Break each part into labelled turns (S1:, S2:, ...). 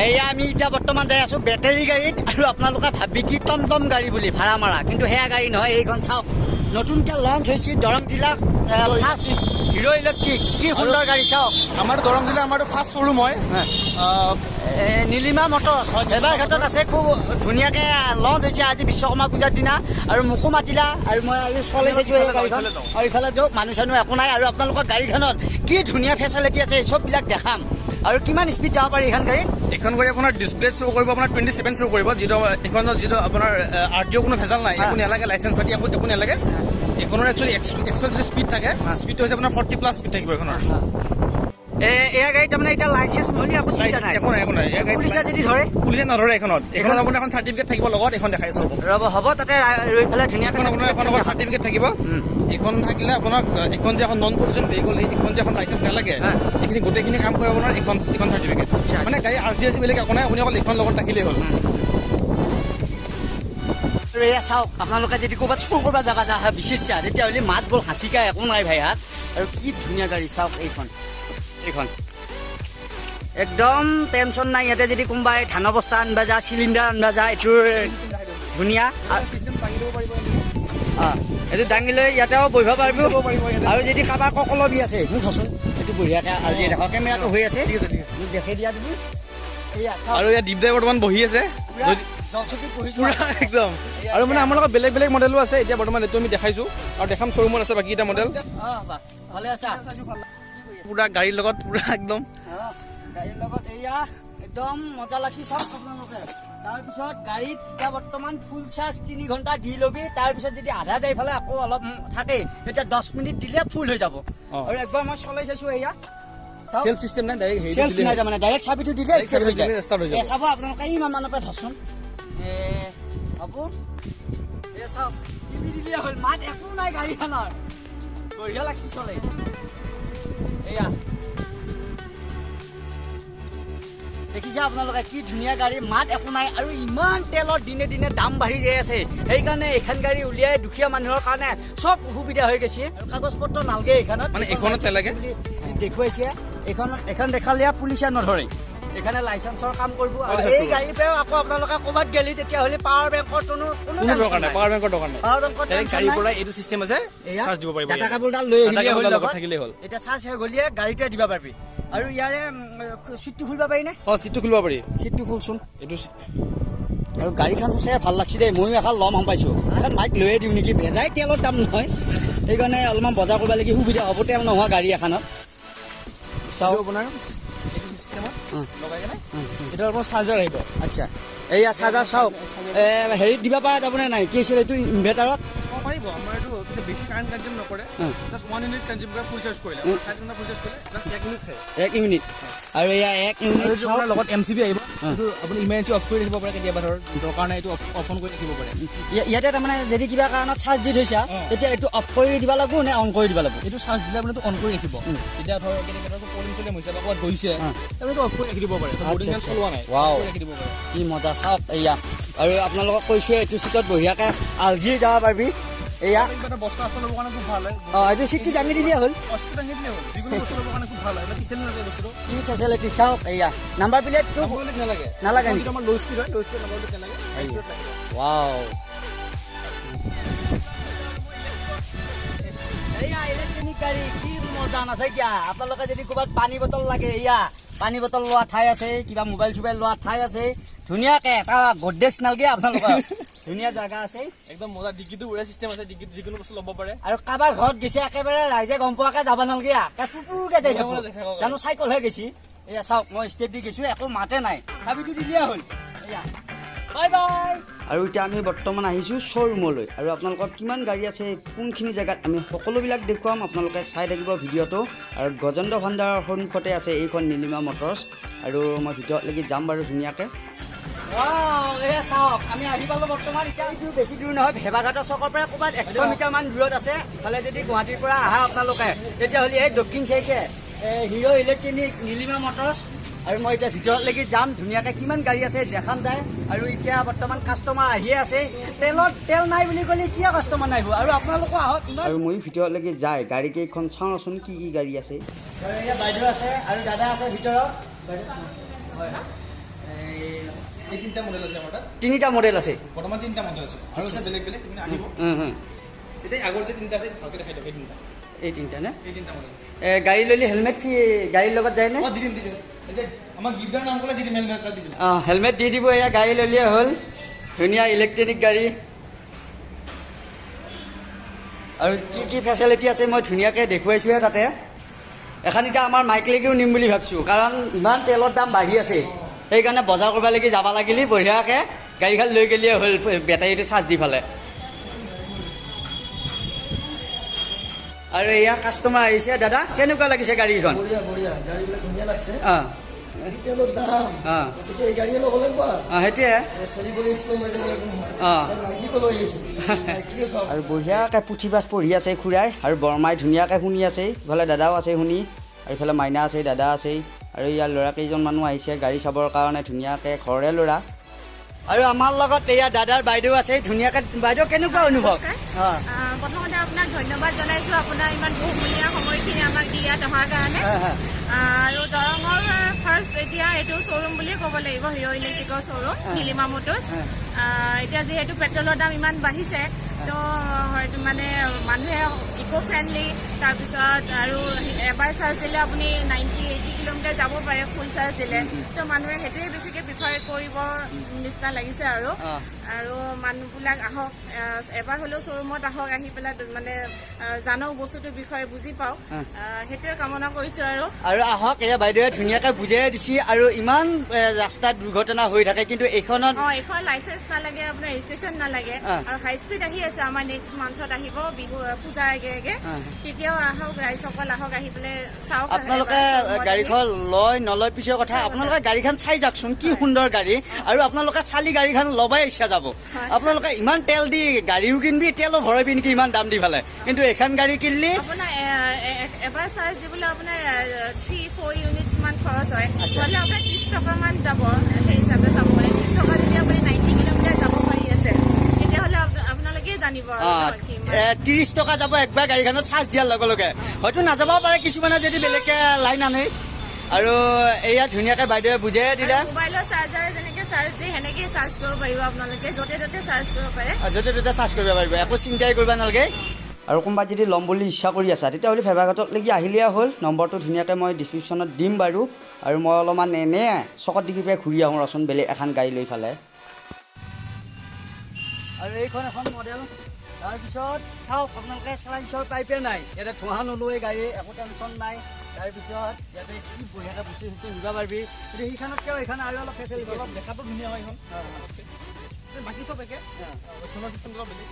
S1: এয়া আমি এতিয়া বৰ্তমান যাই আছো বেটাৰী গাড়ীত আৰু আপোনালোকে ভাবি কি টমটম গাড়ী বুলি ভাড়া মাৰা কিন্তু সেয়া গাড়ী নহয় এইখন চাওক নতুনকৈ লঞ্চ হৈছে দৰং জিলাত ফাৰ্ষ্ট হিৰো ইলেক্ট্ৰিক কি সুন্দৰ গাড়ী চাওক
S2: আমাৰ দৰং জিলাৰ আমাৰতো ফাৰ্ষ্ট শ্বৰুম হয়
S1: নীলিমা মটৰ্ছ এবাৰ ক্ষেত্ৰত আছে খুব ধুনীয়াকৈ লঞ্চ হৈছে আজি বিশ্বকৰ্মা পূজাৰ দিনা আৰু মোকো মাতিলা আৰু মই আজি চলাই থাকি গাড়ীখন আৰু ইফালে যাওক মানুহ চানুহ একো নাই আৰু আপোনালোকৰ গাড়ীখনত কি ধুনীয়া ফেচিলিটি আছে চববিলাক দেখাম আৰু কিমান স্পীড যাব পাৰি এইখন গাড়ীত
S2: এইখন গাড়ী আপোনাৰ ডিছপ্লে শ্ব' কৰিব আপোনাৰ 27 শ্ব' কৰিব যিটো এইখনত যিটো আপোনাৰ RTO কোনো ভেজাল নাই একো নালাগে লাইচেঞ্চ পাতি একো নালাগে এইখনৰ একচুৱেলি 100 যিটো স্পীড থাকে স্পীডটো হৈছে আপোনাৰ 40+ স্পীড থাকিব এইখনৰ
S1: এয়া গাড়ীত তাৰমানে এতিয়া লাইচেঞ্চ নহ'লে একো চিন্তা নাই
S2: একো নাই
S1: পুলিচে যদি ধৰে
S2: পুলিচে নধৰে এইখনত আপোনাৰ এখন চাৰ্টিফিকেট থাকিব লগত এইখন দেখাই চাব
S1: ৰ'ব হ'ব তাতে ৰৈ পেলাই ধুনীয়াকৈ
S2: আপোনাৰ এখন লগত চাৰ্টিফিকেট থাকিব এইখন থাকিলে আপোনাক এইখন যে এখন নন পলিউশ্যন ভেহিকল এইখন যে এখন লাইচেঞ্চ নালাগে এইখিনি গোটেইখিনি কাম কৰিব আপোনাৰ এইখন চাৰ্টিফিকেট মানে গাড়ী RC বেলেগ একো নাই আপুনি অকল এইখন লগত থাকিলেই হ'ল
S1: এয়া চাওক আপোনালোকে যদি ক'ৰবাত চুৰ কৰিব যাবা বিশেষা তেতিয়াহ'লে মাত বৰ হাঁচিকা একো নাই ভাই হাত আৰু কি ধুনীয়া গাড়ী চাওক এইখন একদম টেনশ্যন নাই ইয়াতে যদি কোনোবাই ধানৰ বস্তা আনিবা যা চিলিণ্ডাৰ আনিবা যা এইটোৰ ধুনীয়া এইটো দাঙি লৈ ইয়াতেও বহিব পাৰিব আৰু যদি কাৰোবাৰ ককলবি আছে মোক চোন এইটো বঢ়িয়াকৈ আজি দেখক কেমেৰাটো হৈ আছে মোক দেখাই দিয়া তুমি
S2: আৰু ইয়াত দীপদাই বৰ্তমান বহি আছে পুৰা একদম আৰু মানে আমাৰ লগত বেলেগ বেলেগ মডেলো আছে এতিয়া বৰ্তমান এইটো আমি দেখাইছোঁ আৰু দেখাম শ্বৰুমত আছে বাকীকেইটা মডেল
S1: ভালে আছা
S2: পুৰা গাড়ীৰ লগত পুৰা একদম
S1: গাড়ীৰ লগত এয়া একদম মজা লাগছি চাওক আপোনালোকে তাৰপিছত গাড়ীত এতিয়া বৰ্তমান ফুল চাৰ্জ 3 ঘণ্টা দি ল'বি তাৰপিছত যদি আধা যাই ফালে আকৌ অলপ থাকে তেতিয়া 10 মিনিট দিলে ফুল হৈ যাব আৰু একবাৰ মই চলাই চাইছোঁ এয়া
S2: সেলফ সিস্টেম নাই
S1: ডাইৰেক্ট মানে ডাইৰেক্ট চাবিটো দিলে ষ্টাৰ্ট হৈ যায় চাব আপোনালোকে ইমান মানৰ পৰা ধৰচোন হ'ব চাওক টিভি দিলে হ'ল মাত একো নাই গাড়ীখনৰ বঢ়িয়া লাগছি চলাই এয়া দেখিছে আপোনালোকে কি ধুনীয়া গাড়ী মাত একো নাই আৰু ইমান তেলৰ দিনে দিনে দাম বাঢ়ি যাই আছে সেইকাৰণে এইখন গাড়ী উলিয়াই দুখীয়া মানুহৰ কাৰণে চব সুবিধা হৈ গৈছে আৰু কাগজ পত্ৰ নালাগে এইখনত
S2: মানে এইখনত লাগে
S1: দেখুৱাইছে এইখন দেখালে পুলিচে নধৰে এখানে লাইসেন্সৰ কাম কৰিব আৰু এই গাড়ীৰ পৰা আকৌ আপোনালোকে ক'বাত গেলি তেতিয়াহ'লে পাৱাৰ বেংকৰ কোনো
S2: দৰকাৰ নাই পাৱাৰ বেংকৰ দৰকাৰ নাই
S1: পাৱাৰ বেংকৰ
S2: গাড়ীৰ পৰা এইটো চিষ্টেম আছে চাৰ্জ দিব পাৰিব
S1: ডাটা কেবলডাল লৈ আহিলে হ'ল
S2: লগত থাকিলে হ'ল
S1: এটা চাৰ্জ হৈ গলিয়ে গাড়ীতে দিব পাৰিবি আৰু ইয়াৰে সিটটো খুলিব পাৰি নে
S2: সিটটো খুলিব পাৰি
S1: সিটটো খুলচোন
S2: এইটো
S1: আৰু গাড়ীখন সঁচাই ভাল লাগছি দেই ময়ো এখন ল'ম গম পাইছোঁ এখন বাইক লৈয়ে দিওঁ নেকি ভেজাই তেলৰ দাম নহয় সেইকাৰণে অলপমান বজাৰ কৰিব লাগি সুবিধা হ'ব তেল নোহোৱা গাড়ী এখনত চাওক
S2: আপোনাৰ লগাই কেনে এটা আপোনাৰ চাৰ্জাৰ আহিব
S1: আচ্ছা এইয়া চাৰ্জাৰ চাওক হেৰিত দিব পৰা যাবনে নাই কি আছিল এইটো ইনভাৰ্টাৰত
S2: পাৰিব আমাৰ এইটো বেছি কাৰেণ্ট কনজিউম নকৰে জাষ্ট 1 ইউনিট কনজিউম কৰে ফুল চাৰ্জ কৰিলে 4 ঘণ্টা ফুল চাৰ্জ কৰিলে জাষ্ট 1 ইউনিট খায়
S1: 1 ইউনিট আৰু এয়া 1 ইউনিট
S2: আপোনাৰ লগত MCB আহিব এইটো আপুনি ইমাৰ্জেঞ্চি অফ কৰি ৰাখিব পাৰে কেতিয়াবা ধৰ দৰকাৰ নাই এইটো অফ অন কৰি ৰাখিব পাৰে
S1: ইয়াতে তাৰমানে যদি কিবা কাৰণত চাৰ্জ দি থৈছা তেতিয়া এইটো অফ কৰি দিব লাগিব নে অন কৰি দিব লাগিব
S2: এইটো চাৰ্জ দিলে আপুনি অন কৰি ৰাখিব যেতিয়া ধৰ কেতিয়াবা পলিং চলিং হৈছে বা ক'ৰবাত গৈছে আপুনি অফ কৰি ৰাখি দিব পাৰে বৰ্ডিং গান চলোৱা নাই ৰাখি দিব পাৰে
S1: কি মজা চাওক এয়া আৰু আপোনালোকক কৈছোঁ এইটো চিটত বঢ়িয়াকৈ আলজি যাব পাৰিবি এয়া
S2: বস্তা আস্তা ল'বৰ কাৰণে খুব ভাল হয়
S1: আজি চিটটো দাঙি দিলে হ'ল
S2: বস্তু দাঙি দিলে হ'ল যিকোনো বস্তু ল'বৰ কাৰণে খুব ভাল হয় পিছেল নাযায় বস্তুটো
S1: কি ফেচিলিটি চাওক এয়া নাম্বাৰ প্লেটটো
S2: নালাগে
S1: নালাগে নেকি
S2: আমাৰ ল' স্পীড হয় ল' স্পীড নাম্বাৰ প্লেট নালাগে
S1: ৱাও এয়া ইলেক্ট্ৰনিক গাড়ী কি মজা নাচাই আপোনালোকে যদি ক'ৰবাত পানী বটল লাগে এয়া পানী বটল লোৱা ঠাই আছে কিবা মোবাইল চোবাইল লোৱা ঠাই আছে ধুনীয়াকৈ এটা গডৰেজ নালাগে আপোনালোকৰ ধুনীয়া জাগা আছে
S2: একদম মজা ডিগ্ৰীটো উৰা চিষ্টেম আছে ডিগ্ৰীত যিকোনো বস্তু ল'ব পাৰে
S1: আৰু কাৰোবাৰ ঘৰত গৈছে একেবাৰে ৰাইজে গম পোৱাকৈ যাব নালাগে পুপুৰকৈ যাই থাকোঁ জানো চাইকেল হৈ গৈছে এয়া চাওক মই ষ্টেপ দি গৈছোঁ একো মাতে নাই চাবিটো দি দিয়া হ'ল এয়া বাই বাই আৰু এতিয়া আমি বৰ্তমান আহিছোঁ শ্ব'ৰুমলৈ আৰু আপোনালোকৰ কিমান গাড়ী আছে কোনখিনি জেগাত আমি সকলোবিলাক দেখুৱাম আপোনালোকে চাই থাকিব ভিডিঅ'টো আৰু গজেন্দ্ৰ ভাণ্ডাৰৰ সন্মুখতে আছে এইখন নীলিমা মটৰ্ছ আৰু মই ভিডিঅ'লৈকে যাম বাৰু ধুনীয়াকৈ এয়া চাওক আমি আহি পালোঁ বৰ্তমান এতিয়া বেছি দূৰ নহয় ভেবাঘাটৰ চকৰ পৰা ক'ৰবাত 100 মিটাৰমান দূৰত আছে ইফালে যদি গুৱাহাটীৰ পৰা আহা আপোনালোকে তেতিয়াহ'লে এই দক্ষিণ চাইছে হিৰ' ইলেক্ট্ৰনিক নীলিমা মটৰ্ছ আৰু মই এতিয়া ভিতৰলৈকে যাম ধুনীয়াকৈ কিমান গাড়ী আছে দেখাম যায় আৰু এতিয়া বৰ্তমান কাষ্টমাৰ আহিয়ে আছে তেল নাই বুলি ক'লে কিয় কাষ্টমাৰ নাহিব আৰু আপোনালোকো আহক আৰু মই ভিতৰলৈকে যায় গাড়ীকেইখন চাওঁচোন কি কি গাড়ী আছে বাইদেউ আছে আৰু দাদা আছে ভিতৰত
S2: এই তিনিটা মডেল আছে আমাৰ তাত
S1: তিনিটা মডেল আছে
S2: বৰ্তমান তিনিটা মডেল আছে আৰু আছে বেলেগ বেলেগ তুমি আহিব এতিয়া আগৰ যে তিনিটা আছে ভালকৈ দেখাই দিয়ক
S1: এই তিনিটা নে
S2: এই তিনিটা মডেল
S1: গাড়ী ল'লে হেলমেট ফ্ৰী গাড়ীৰ লগত যায়নে
S2: অঁ দি দিম এই যে আমাৰ গিফ্টৰ নাম ক'লে দি দিম হেলমেট দি দিম
S1: অঁ হেলমেট দি দিব এয়া গাড়ী ল'লিয়ে হ'ল ধুনীয়া ইলেক্ট্ৰনিক গাড়ী আৰু কি কি ফেচিলিটি আছে মই ধুনীয়াকৈ দেখুৱাইছোঁহে তাতে এখন এতিয়া আমাৰ মাইকলৈকেও নিম বুলি ভাবিছোঁ কাৰণ ইমান তেলৰ দাম বাঢ়ি আছে সেইকাৰণে বজাৰ কৰিবলৈকে যাব লাগিলে বঢ়িয়াকৈ গাড়ীখন লৈ গ'লিয়ে হ'ল বেটাৰীটো চাৰ্জ দি ফালে আৰু এয়া কাষ্টমাৰ আহিছে দাদা কেনেকুৱা লাগিছে গাড়ীখন
S3: বঢ়িয়া বঢ়িয়া গাড়ীবিলাক ধুনীয়া লাগছে
S1: অঁ
S3: তেলৰ দাম
S1: অঁ
S3: গতিকে এই গাড়ীয়ে ল'ব লাগিব
S1: অঁ সেইটোৱে
S3: চলিবলৈ স্কুল মাৰি যাব লাগিব
S1: অঁ
S3: মাইকীকো লৈ আহিছোঁ মাইকীকে চাওক
S1: আৰু বঢ়িয়াকৈ পুথি পাঠ পঢ়ি আছে খুৰাই আৰু বৰমাই ধুনীয়াকৈ শুনি আছে ইফালে দাদাও আছে শুনি আৰু ইফালে মাইনা আছে দাদা আছে আৰু ইয়াৰ ল'ৰা কেইজন মানুহ আহিছে গাড়ী চাবৰ কাৰণে ধুনীয়াকৈ ঘৰৰে ল'ৰা আৰু আমাৰ লগত এয়া দাদাৰ বাইদেউ আছে ধুনীয়াকৈ বাইদেউ কেনেকুৱা অনুভৱ অঁ
S4: প্ৰথমতে আপোনাক ধন্যবাদ জনাইছোঁ আপোনাৰ ইমান বহুমূলীয়া সময়খিনি আমাক দি ইয়াত অহাৰ কাৰণে আৰু দৰঙৰ ফাৰ্ষ্ট এতিয়া এইটো শ্ব'ৰুম বুলিয়ে ক'ব লাগিব হিৰ' ইলেক্ট্ৰিকৰ শ্ব'ৰুম নীলিমা মটৰ্ছ এতিয়া যিহেতু পেট্ৰলৰ দাম ইমান বাঢ়িছে তো হয়তো মানে মানুহে ইক' ফ্ৰেণ্ডলি তাৰপিছত আৰু এবাৰ চাৰ্জ দিলে আপুনি 90-80 কিলোমিটাৰ যাব পাৰে ফুল চাৰ্জ দিলে তো মানুহে সেইটোৱে বেছিকৈ প্ৰিফাৰ কৰিব নিচিনা লাগিছে আৰু মানুহবিলাক আহক এবাৰ হ'লেও শ্ব'ৰুমত আহক আহি পেলাই মানে জানক বস্তুটোৰ বিষয়ে বুজি পাওক সেইটোৱে কামনা কৰিছোঁ
S1: আৰু আহক এয়া বাইদেৱে ধুনীয়াকৈ বুজাই দিছে আৰু ইমান ৰাস্তাত দুৰ্ঘটনা হৈ থাকে কিন্তু এইখনত
S4: এইখন লাইচেঞ্চ নালাগে আপোনাৰ ৰেজিষ্ট্ৰেশ্যন নালাগে আৰু হাই স্পীড আহি আছে আমাৰ নেক্সট মান্থত আহিব বিহু পূজাৰ আগে আগে তেতিয়াও আহক ৰাইজসকল আহক আহি পেলাই চাওক
S1: আপোনালোকে গাড়ীখন লয় নলয় পিছৰ কথা আপোনালোকে গাড়ীখন চাই যাওকচোন কি সুন্দৰ গাড়ী আৰু আপোনালোকে চালি গাড়ীখন ল'বাই ইচ্ছা যাব আপোনালোকে ইমান তেল দি গাড়ীও কিনবি তেলো ভৰাবি নেকি ইমান দাম দি ফালে কিন্তু এখন গাড়ী কিনিলি
S4: আপোনাৰ এবাৰ চাৰ্জ দিবলৈ আপোনাৰ 3-4 ইউনিটছ মান খৰচ হয় হ'লে আপোনাৰ 30 টকামান যাব সেই হিচাপে চাব গ'লে 30 টকা যদি আপুনি 90 কিলোমিটাৰ যাব পাৰি আছে তেতিয়াহ'লে আপোনালোকে জানিব
S1: 30 টকা যাব একবাৰ গাড়ীখনত চাৰ্জ দিয়াৰ লগে লগে হয়তো নাযাবও পাৰে কিছুমানে যদি বেলেগকৈ লাইন আনে আৰু এয়া ধুনীয়াকৈ বাইদেৱে বুজাই দিলে
S4: মোবাইলৰ চাৰ্জাৰ যেনেকৈ চাৰ্জ দিয়ে সেনেকৈ চাৰ্জ কৰিব পাৰিব আপোনালোকে য'তে ত'তে চাৰ্জ কৰিব পাৰে
S1: য'তে ত'তে চাৰ্জ কৰিব পাৰিব একো চিন্তাই কৰিব নালাগে আৰু কোনোবাই যদি ল'ম বুলি ইচ্ছা কৰি আছা তেতিয়াহ'লে ফেভাৰঘাটলৈকে আহিলেই হ'ল নম্বৰটো ধুনীয়াকৈ মই ডিছক্ৰিপশ্যনত দিম বাৰু আৰু মই অলপমান এনে চকত দিগি পেলাই ঘূৰি আহোঁ ৰচোন বেলেগ এখন গাড়ী লৈ ফালে আৰু এইখন এখন মডেল তাৰপিছত চাওক আপোনালোকে চালাইঞ্চৰ পাইপে নাই ইয়াতে ধোঁৱা নোলোৱে গাড়ী একো টেনশ্যন নাই তাৰপিছত ইয়াতে কি বঢ়িয়াকৈ বস্তু চস্তু নিব পাৰিবি কিন্তু সেইখনতকৈও এইখন আৰু অলপ ফেচিলিটি অলপ
S2: দেখাটো ধুনীয়া হয় এইখন বাকী চব একে ফোনৰ চিষ্টেমটো বেলেগ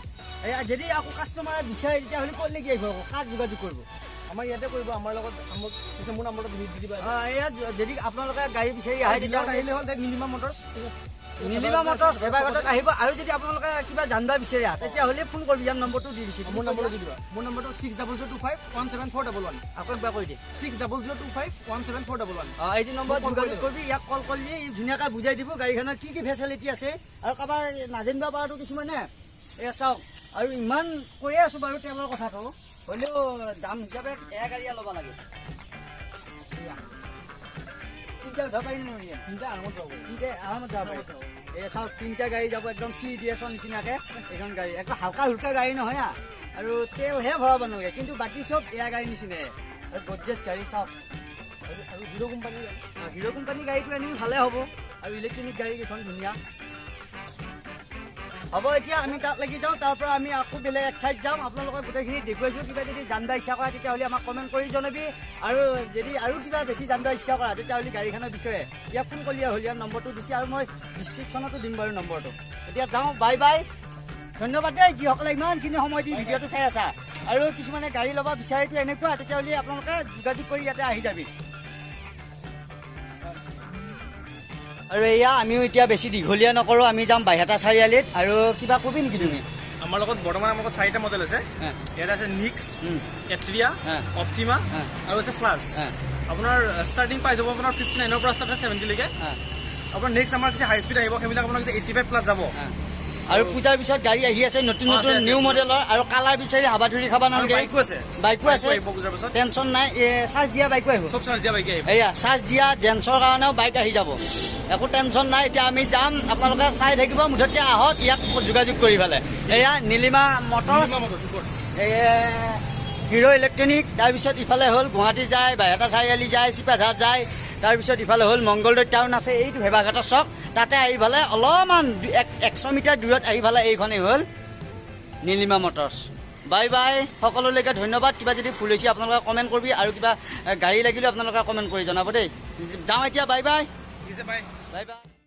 S1: এয়া যদি আকৌ কাষ্টমাৰে বিচাৰে তেতিয়াহ'লে ক'লে কি আহিব আকৌ কাক যোগাযোগ কৰিব
S2: আমাৰ ইয়াতে কৰিব আমাৰ লগত মোৰ নাম্বাৰটো দি দিবা
S1: এয়া যদি আপোনালোকে গাড়ী বিচাৰি আহে তেতিয়াহ'লে
S2: আহিলে হ'ল নীলিমা মটৰ্ছ
S1: নীলিমা মটৰ্ছ ফেভাৰঘাটত আহিব আৰু যদি আপোনালোকে কিবা জানিব বিচাৰে তেতিয়াহ'লে ফোন কৰিব ইয়াৰ নম্বৰটো দি দিছে
S2: মোৰ নম্বৰটো দি দিবা মোৰ নম্বৰটো 6002517411
S1: আকৌ একবাৰ কৈ দিয়ে
S2: 6002517411
S1: এইটো নম্বৰত যোগাযোগ কৰিবি ইয়াক কল কৰিলে ই ধুনীয়াকৈ বুজাই দিব গাড়ীখনৰ কি কি ফেচিলিটি আছে আৰু কাৰোবাৰ নাজানিব পৰাটো কিছুমানে এয়া চাওক আৰু ইমান কৈয়ে আছোঁ বাৰু তেলৰ কথাটো হ'লেও দাম হিচাপে এয়া গাড়ীয়ে ল'ব লাগে তিনিটা উঠাব পাৰি নহয় তিনিটা আৰামত যাব পাৰি এই চাওক তিনিটা গাড়ী যাব একদম 3DS নিচিনাকৈ এইখন গাড়ী একদম হালকা হুলকা গাড়ী নহয় আৰু তেলহে ভৰাব নালাগে কিন্তু বাকী চব এয়া গাড়ী নিচিনাই আৰু গডৰেজ গাড়ী চাওক আৰু হিৰ' কোম্পানী গাড়ীটো এনেই ভালে হ'ব আৰু ইলেক্ট্ৰনিক গাড়ী কেইখন ধুনীয়া হ'ব এতিয়া আমি তাত লাগি যাওঁ তাৰ পৰা আমি আকৌ বেলেগ এক ঠাইত যাম আপোনালোকক গোটেইখিনি দেখুৱাইছোঁ কিবা যদি জানিব ইচ্ছা কৰা তেতিয়াহ'লে আমাক কমেণ্ট কৰি জনাবি আৰু যদি আৰু কিবা বেছি জানিব ইচ্ছা কৰা তেতিয়াহ'লে গাড়ীখনৰ বিষয়ে ইয়াক ফোন কৰিলে হ'ল ইয়াৰ নম্বৰটো দিছে আৰু মই ডিছক্ৰিপশ্যনতো দিম বাৰু নম্বৰটো এতিয়া যাওঁ বাই বাই ধন্যবাদ দেই যিসকলে ইমানখিনি সময় দি ভিডিঅ'টো চাই আছা আৰু কিছুমানে গাড়ী ল'ব বিচাৰিটো এনেকুৱা তেতিয়াহ'লে আপোনালোকে যোগাযোগ কৰি ইয়াতে আহি যাবি আৰু এয়া আমিও এতিয়া বেছি দীঘলীয়া নকৰোঁ আমি যাম বাইহাটা চাৰিআলিত আৰু কিবা কবি নেকি তুমি
S2: আমাৰ লগত বৰ্তমান আমাৰ লগত 4টা মডেল আছে ইয়াত আছে নিক্স এট্ৰিয়া অপ্টিমা আৰু আছে প্লাছ আপোনাৰ ষ্টাৰ্টিং পাই যাব আপোনাৰ 59ৰ পৰা ষ্টাৰ্ট 70 লৈকে আপোনাৰ নেক্সট আমাৰ কিছু হাই স্পীড আহিব সেইবিলাক আপোনাৰ 85 প্লাছ যাব
S1: আৰু পূজাৰ পিছত গাড়ী আহি আছে নতুন নতুন নিউ মডেলৰ আৰু কালাৰ বিচাৰি হাবাধুৰি খাব নালাগে বাইকো আছে টেনচন নাই চাৰ্জ দিয়া বাইকো আহিব এয়া চাৰ্জ দিয়া জেন্টছৰ কাৰণেও বাইক আহি যাব একো টেনচন নাই এতিয়া আমি যাম আপোনালোকে চাই থাকিব মুঠতে আহক ইয়াক যোগাযোগ কৰি পেলাই এয়া নীলিমা মটৰ হিৰো ইলেক্ট্ৰনিক তাৰপিছত ইফালে হ'ল গুৱাহাটী যায় বাইহাটা চাৰিআলি যায় চিপাঝাৰ যায় তাৰপিছত ইফালে হ'ল মংগলদৈ টাউন আছে এইটো ভেবাঘাটৰ চক তাতে আহি পেলাই অলপমান 100 মিটাৰ দূৰত আহি পেলাই এইখনেই হ'ল নীলিমা মটৰ্ছ বাই বাই সকলোলৈকে ধন্যবাদ কিবা যদি ভুল হৈছে আপোনালোকে কমেণ্ট কৰিবি আৰু কিবা গাড়ী লাগিলেও আপোনালোকে কমেণ্ট কৰি জনাব দেই যাওঁ এতিয়া bye bye
S2: bye
S1: bye bye